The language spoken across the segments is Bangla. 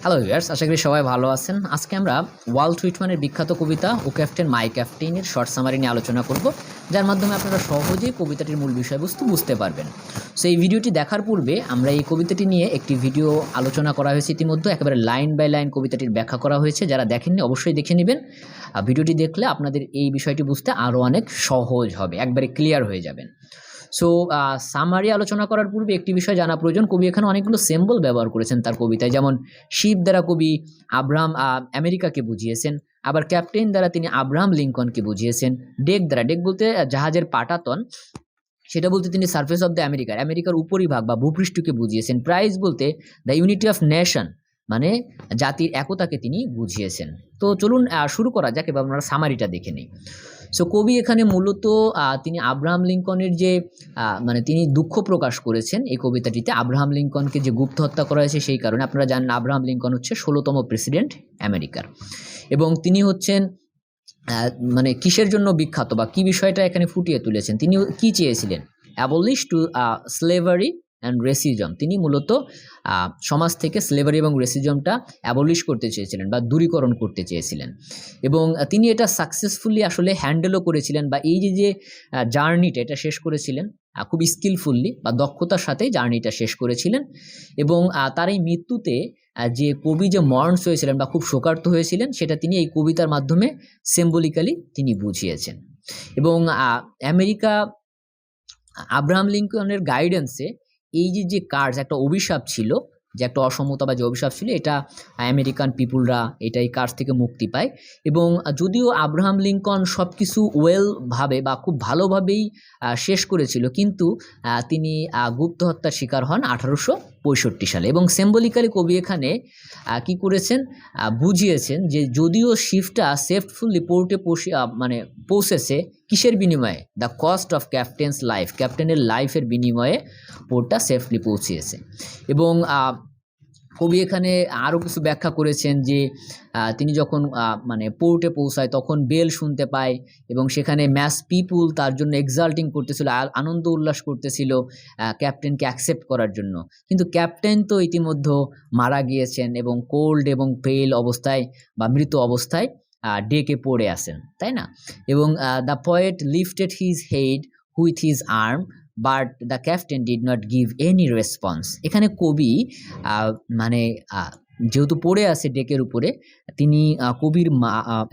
হ্যালো ভিউয়ার্স, আশা করি সবাই ভালো আছেন। আজকে আমরা ওয়াল্ট হুইটম্যানের বিখ্যাত কবিতা ও ক্যাপ্টেন মাই ক্যাপ্টেনের শর্ট সামারি নিয়ে আলোচনা করব, যার মাধ্যমে আপনারা সহজেই কবিতাটির মূল বিষয়বস্তু বুঝতে পারবেন। সো এই ভিডিওটি দেখার পূর্বে আমরা এই কবিতাটি নিয়ে একটি ভিডিও আলোচনা করা হয়েছে ইতিমধ্যে, একেবারে লাইন বাই লাইন কবিতাটির ব্যাখ্যা করা হয়েছে। যারা দেখেননি অবশ্যই দেখে নেবেন। ভিডিওটি দেখলে আপনাদের এই বিষয়টি বুঝতে আরও অনেক সহজ হবে, একবারে ক্লিয়ার হয়ে যাবেন। সো সামারি আলোচনা করার পূর্বে একটি বিষয় জানা প্রয়োজন। কবি এখানে অনেকগুলো সিম্বল ব্যবহার করেছেন তার কবিতায়, যেমন শিপ দ্বারা কবি আব্রাহাম আমেরিকাকে বুঝিয়েছেন, আবার ক্যাপ্টেন দ্বারা তিনি আব্রাহাম লিঙ্কনকে বুঝিয়েছেন, ডেক দ্বারা, ডেক বলতে জাহাজের পাটাতন, সেটা বলতে তিনি সার্ফেস অফ দ্য আমেরিকার উপরিভাগ বা ভূপৃষ্ঠকে বুঝিয়েছেন, প্রাইজ বলতে দ্য ইউনিটি অফ নেশন মানে জাতির একতাকে তিনি বুঝিয়েছেন। তো চলুন শুরু করা যাক, এবার আমরা সামারিটা দেখে নিই। সো কবি এখানে মূলত তিনি আব্রাহাম লিঙ্কনের যে মানে তিনি দুঃখ প্রকাশ করেছেন এই কবিতাটিতে, আব্রাহাম লিঙ্কনকে যে গুপ্ত হত্যা করা হয়েছে সেই কারণে। আপনারা জানেন আব্রাহাম লিঙ্কন হচ্ছে 16তম প্রেসিডেন্ট আমেরিকার, এবং তিনি হচ্ছেন মানে কিসের জন্য বিখ্যাত বা কি বিষয়টা এখানে ফুটিয়ে তুলেছেন, তিনি কি চেয়েছিলেন? Abolish to slavery and racism. তিনি মূলত সমাজ থেকে স্লেভারি এবং রেসিজমটা অ্যাবলিশ করতে চেয়েছিলেন বা দূরীকরণ করতে চেয়েছিলেন, এবং তিনি এটা সাকসেসফুলি আসলে হ্যান্ডেলও করেছিলেন, বা এই যে জার্নিটা এটা শেষ করেছিলেন খুব স্কিলফুললি বা দক্ষতার সাথে জার্নিটা শেষ করেছিলেন। এবং তার এই মৃত্যুতে যে কবি যে মর্নস হয়েছিলেন বা খুব শোকার্ত হয়েছিলেন, সেটা তিনি এই কবিতার মাধ্যমে সিম্বলিক্যালি তিনি বুঝিয়েছেন। এবং আমেরিকা আব্রাহাম লিঙ্কনের গাইডেন্সে এই যে কার্স একটা অভিশাপ ছিল, যে একটা অসমতা বা যে অভিশাপ ছিল, এটা আমেরিকান পিপুলরা এটা এই কার্স থেকে মুক্তি পায়। এবং যদিও আব্রাহাম লিঙ্কন সব কিছু ওয়েলভাবে বা খুব ভালোভাবেই শেষ করেছিল, কিন্তু তিনি গুপ্ত হত্যার শিকার হন 1865 সালে। এবং সিম্বলিক্যালি কবি এখানে কি করেছেন, বুঝিয়েছেন যে যদিও শিপটা সেফফুলি পোর্টে মানে পৌঁছেছে, কিসের বিনিময়ে? The cost of captain's life, ক্যাপ্টেনের লাইফের বিনিময়ে পোর্টটা সেফলি পৌঁছিয়েছে। এবং কবি এখানে আরও কিছু ব্যাখ্যা করেছেন যে তিনি যখন মানে পোর্টে পৌঁছায় তখন বেল শুনতে পায়, এবং সেখানে ম্যাস পিপুল তার জন্য এক্সাল্টিং করতেছিল, আনন্দ উল্লাস করতেছিল ক্যাপ্টেনকে অ্যাকসেপ্ট করার জন্য। কিন্তু ক্যাপ্টেন তো ইতিমধ্যে মারা গিয়েছেন এবং কোল্ড এবং পেল অবস্থায় বা মৃত অবস্থায় ডেকে পড়ে আসেন, তাই না? এবং the poet lifted his head with his arm but the captain did not give any response. এখানে কবি মানে যেহেতু পড়ে আছে ডেকের উপরে, তিনি কবির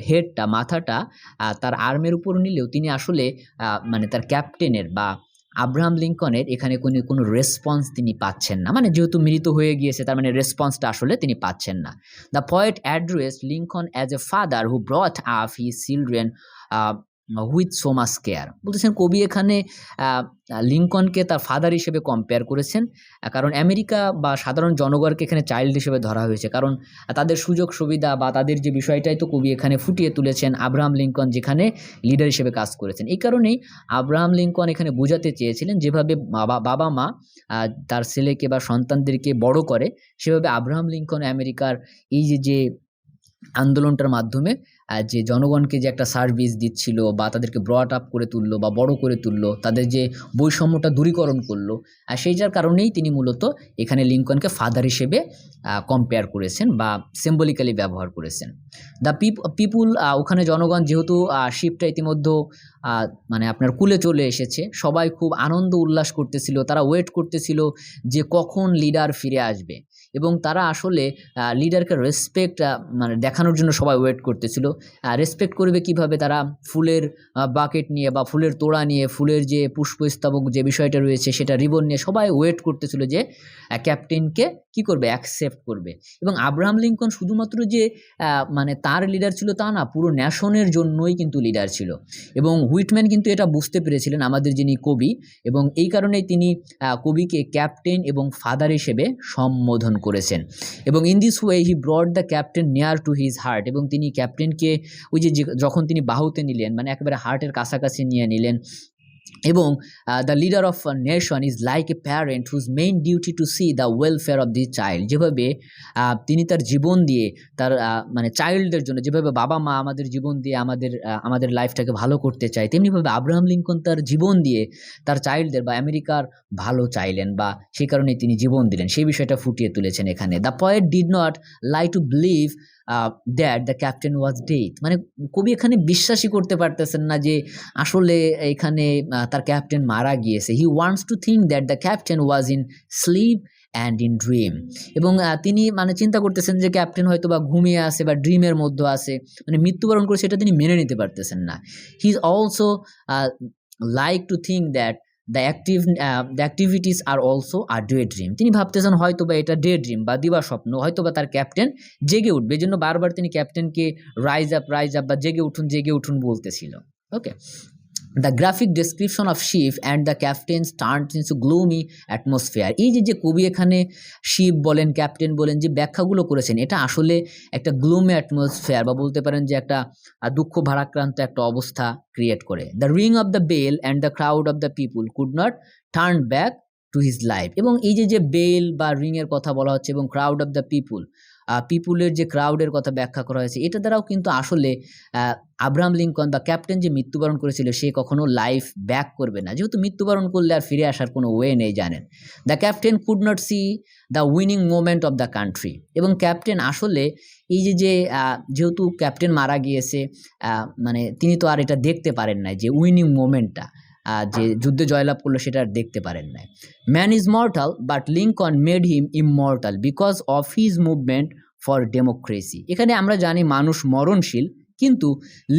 হেডটা মাথাটা তার আর্মের উপর নিলেও তিনি আসলে মানে তার ক্যাপ্টেনের বা আব্রাহাম লিঙ্কনের এখানে কোনো রেসপন্স তিনি পাচ্ছেন না, মানে যেহেতু মৃত হয়ে গিয়েছে তার মানে রেসপন্সটা আসলে তিনি পাচ্ছেন না। The poet addressed Lincoln as a father who brought up his children with so much care. বলতেছেন কবি এখানে লিঙ্কনকে তার ফাদার হিসেবে কম্পেয়ার করেছেন, কারণ আমেরিকা বা সাধারণ জনগণকে এখানে চাইল্ড হিসেবে ধরা হয়েছে, কারণ তাদের সুযোগ সুবিধা বা তাদের যে বিষয়টাই তো কবি এখানে ফুটিয়ে তুলেছেন আব্রাহাম লিঙ্কন যেখানে লিডার হিসেবে কাজ করেছেন। এই কারণেই আব্রাহাম লিঙ্কন এখানে বোঝাতে চেয়েছিলেন যেভাবে বাবা মা তার ছেলেকে বা সন্তানদেরকে বড় করে, সেভাবে আব্রাহাম লিঙ্কন আমেরিকার এই যে আন্দোলনটার মাধ্যমে যে জনগণকে যে একটা সার্ভিস দিচ্ছিল বা তাদেরকে ব্রট আপ করে তুললো বা বড় করে তুললো, তাদের যে বৈষম্যটা দূরীকরণ করলো, সেই যার কারণেই তিনি মূলত এখানে লিঙ্কনকে ফাদার হিসেবে কম্পেয়ার করেছেন বা সিম্বলিক্যালি ব্যবহার করেছেন। দ্য পিপুল ওখানে জনগণ, যেহেতু শিপটা ইতিমধ্যে মানে আপনার কুলে চলে এসেছে, সবাই খুব আনন্দ উল্লাস করতেছিল, তারা ওয়েট করতেছিল যে কখন লিডার ফিরে আসবে, এবং তারা আসলে লিডারকে রেসপেক্ট মানে দেখানোর জন্য সবাই ওয়েট করতেছিল। রেসপেক্ট করবে কিভাবে? তারা ফুলের বাকেট নিয়ে বা ফুলের তোড়া নিয়ে, ফুলের যে পুষ্পস্তবক যে বিষয়টা রয়েছে সেটা রিবন নিয়ে সবাই ওয়েট করতেছিল যে ক্যাপ্টেনকে কি করবে, অ্যাকসেপ্ট করবে। এবং আব্রাহাম লিঙ্কন শুধুমাত্র যে মানে তার লিডার ছিল তা না, পুরো ন্যাশনের জন্যই কিন্তু লিডার ছিল। এবং হুইটম্যান কিন্তু এটা বুঝতে পেরেছিলেন, আমাদের যিনি কবি, এবং এই কারণেই তিনি কবিকে ক্যাপ্টেন এবং ফাদার হিসেবে সম্বোধন করেছেন। এবং in this way he ব্রট the captain near to his heart, এবং তিনি ক্যাপ্টেনকে ওই যে যখন তিনি বাহুতে নিলেন, মানে একেবারে হার্টের কাছাকাছি নিয়ে নিলেন, এবং the leader of a nation is like a parent whose main duty to see the welfare of the child. যেভাবে তিনি তার জীবন দিয়ে তার মানে চাইল্ডদের জন্য, যেভাবে বাবা মা আমাদের জীবন দিয়ে আমাদের লাইফটাকে ভালো করতে চায়, তেমনিভাবে আব্রাহাম লিঙ্কন তার জীবন দিয়ে তার চাইল্ডদের বা আমেরিকার ভালো চাইলেন, বা সেই কারণে তিনি জীবন দিলেন, সেই বিষয়টা ফুটিয়ে তুলেছেন এখানে। The poet did not lie to believe that the captain was dead. মানে কবি এখানে বিশ্বাসই করতে পারতেছেন না যে আসলে এখানে তার ক্যাপ্টেন মারা গিয়েছে। He wants to think that the captain was in sleep and in dream. এবং তিনি মানে চিন্তা করতেছেন যে ক্যাপ্টেন হয়তো বা ঘুমিয়ে আছে বা ড্রিমের মধ্যে আছে, মানে মৃত্যুবরণ করে সেটা তিনি মেনে নিতে পারতেছেন না। He is also like to think that the activities are also are daydream ভাবতেছেন হয়তো বা এটা ডে ড্রিম বা দিবা স্বপ্ন, হয়তো বা তার ক্যাপ্টেন জেগে উঠবে, এজন্য বারবার তিনি ক্যাপ্টেনকে রাইজ আপ বা জেগে উঠুন বলতেছিল। Okay, the graphic description of ship and the captain's turned into gloomy atmosphere. এই যে কবি এখানে শিপ বলেন, ক্যাপ্টেন বলেন, যে ব্যাখ্যাগুলো করেছেন, এটা আসলে একটা গ্লুমি অ্যাটমসফিয়ার বা বলতে পারেন যে একটা দুঃখ ভারাক্রান্ত একটা অবস্থা ক্রিয়েট করে। The ring of the bell and the crowd of the people could not turn back to his life. এবং এই যে বেল বা রিংয়ের কথা বলা হচ্ছে এবং ক্রাউড অফ দ্য পিপুলের যে ক্রাউডের কথা ব্যাখ্যা করা হয়েছে, এটা দ্বারাও কিন্তু আসলে আব্রাহাম লিঙ্কন বা ক্যাপ্টেন যে মৃত্যুবরণ করেছিল সে কখনো লাইফ ব্যাক করবে না, যেহেতু মৃত্যুবরণ করলে আর ফিরে আসার কোনো ওয়ে নেই, জানেন। The captain could not C the winning moment of the country. এবং ক্যাপ্টেন আসলে এই যেহেতু ক্যাপ্টেন মারা গিয়েছে, মানে তিনি তো আর এটা দেখতে পারেন নাই যে উইনিং মোমেন্টটা, যে যুদ্ধে জয়লাভ করলো সেটা আর দেখতে পারেন নাই। Man is mortal but Lincoln made him immortal because of his movement for democracy. এখানে আমরা জানি মানুষ মরণশীল, কিন্তু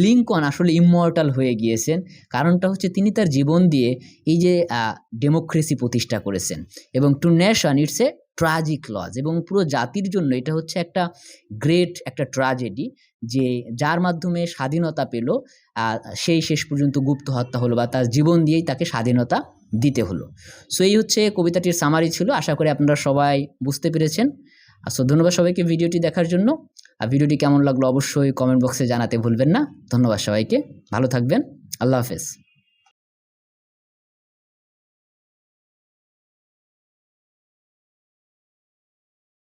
লিঙ্কন আসলে ইমমর্টাল হয়ে গিয়েছেন, কারণটা হচ্ছে তিনি তার জীবন দিয়ে এই যে ডেমোক্রেসি প্রতিষ্ঠা করেছেন। এবং to nation it's a tragic loss, এবং পুরো জাতির জন্য এটা হচ্ছে একটা গ্রেট একটা ট্র্যাজেডি, যে যার মাধ্যমে স্বাধীনতা পেল সেই শেষ পর্যন্ত গুপ্ত হত্যা হলো বা তার জীবন দিয়েই তাকে স্বাধীনতা দিতে হলো। সো এই হচ্ছে কবিতাটির সামারি ছিল। আশা করি আপনারা সবাই বুঝতে পেরেছেন। সো ধন্যবাদ সবাইকে ভিডিওটি দেখার জন্য। আর ভিডিওটি কেমন লাগলো অবশ্যই কমেন্ট বক্সে জানাতে ভুলবেন না। ধন্যবাদ সবাইকে, ভালো থাকবেন, আল্লাহ হাফেজ।